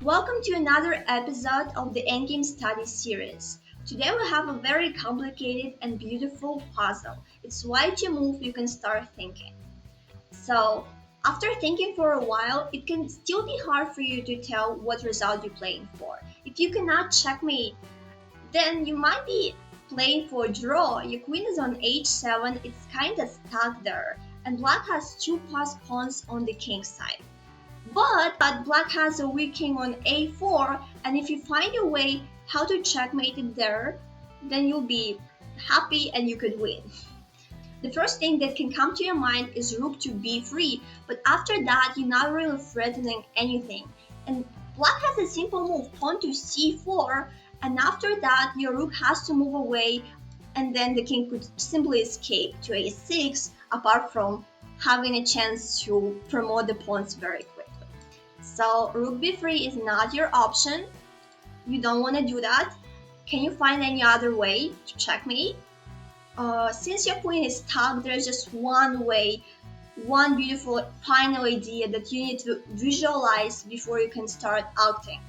Welcome to another episode of the Endgame study series. Today we have a very complicated and beautiful puzzle. It's why to move you can start thinking. So, after thinking for a while, it can still be hard for you to tell what result you're playing for. If you cannot checkmate, then you might be playing for a draw. Your queen is on h7, it's kinda stuck there, and black has two passed pawns on the king side. But black has a weak king on a4, and if you find a way how to checkmate it there, then you'll be happy and you could win. The first thing that can come to your mind is rook to b3, but after that you're not really threatening anything. And black has a simple move, pawn to c4, and after that your rook has to move away, and then the king could simply escape to a6, apart from having a chance to promote the pawns very quickly. So rook b3 is not your option. You don't want to do that. Can you find any other way to checkmate? Since your queen is stuck, there's just one way, one beautiful final idea that you need to visualize before you can start acting.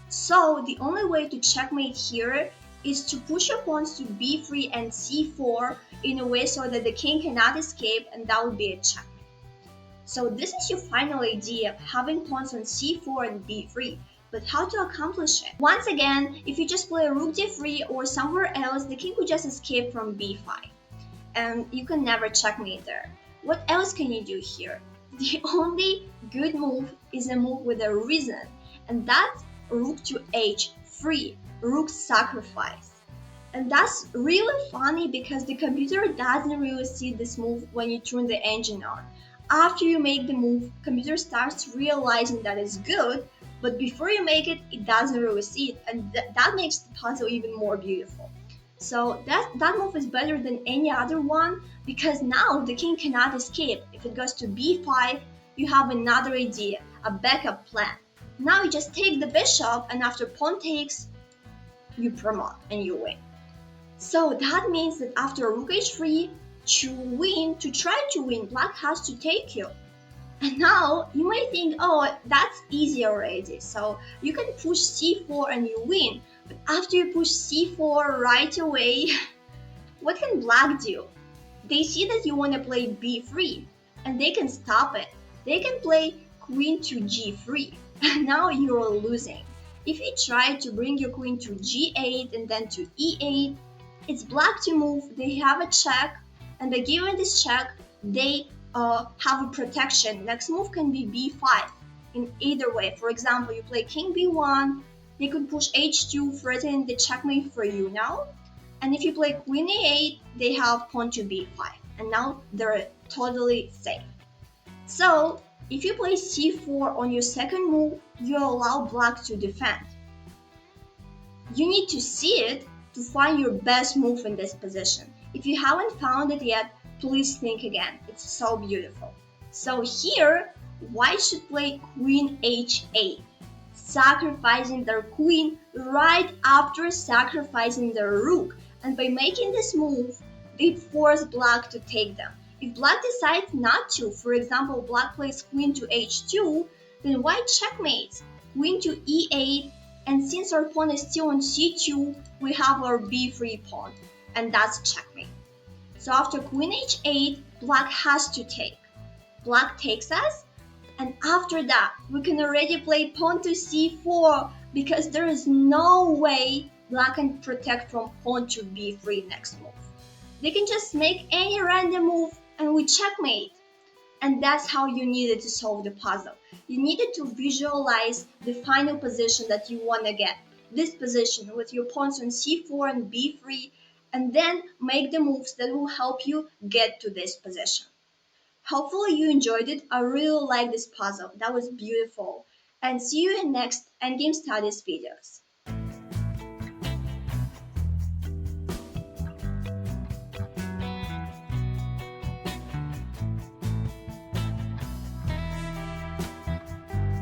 So the only way to checkmate here is to push your pawns to b3 and c4 in a way so that the king cannot escape, and that would be a check. So this is your final idea, having pawns on c4 and b3. But how to accomplish it? Once again, if you just play rook d3 or somewhere else, the king could just escape from b5. And you can never checkmate there. What else can you do here? The only good move is a move with a reason, and that's rook to h3, rook sacrifice. And that's really funny because the computer doesn't really see this move when you turn the engine on. After you make the move, computer starts realizing that it's good, but before you make it, it doesn't really see it, and that makes the puzzle even more beautiful. So that move is better than any other one because now the king cannot escape. If it goes to b5, you have another idea, a backup plan. Now you just take the bishop, and after pawn takes, you promote and you win. So that means that after rook h3, to try to win, black has to take you. And now you might think, oh, that's easy already. So you can push c4 and you win. But after you push c4 right away, what can black do? They see that you want to play b3, and they can stop it. They can play queen to g3, and now you're losing. If you try to bring your queen to g8 and then to e8, it's black to move, they have a check, and by giving this check, they have a protection. Next move can be b5 in either way. For example, you play king b1, they could push h2, threatening the checkmate for you now. And if you play queen a8, they have pawn to b5, and now they're totally safe. So if you play c4 on your second move, you allow black to defend. You need to see it to find your best move in this position. If you haven't found it yet, please think again. It's so beautiful. So here, white should play queen h8, sacrificing their queen right after sacrificing their rook. And by making this move, they force black to take them. If black decides not to, for example, black plays queen to h2, then white checkmates, queen to e8, and since our pawn is still on c2, we have our b3 pawn, and that's checkmate. So after queen h8, black has to take. Black takes us, and after that, we can already play pawn to c4 because there is no way black can protect from pawn to b3 next move. They can just make any random move and we checkmate. And that's how you needed to solve the puzzle. You needed to visualize the final position that you want to get. This position with your pawns on c4 and b3, and then make the moves that will help you get to this position. Hopefully you enjoyed it. I really like this puzzle. That was beautiful. And see you in next Endgame Studies videos.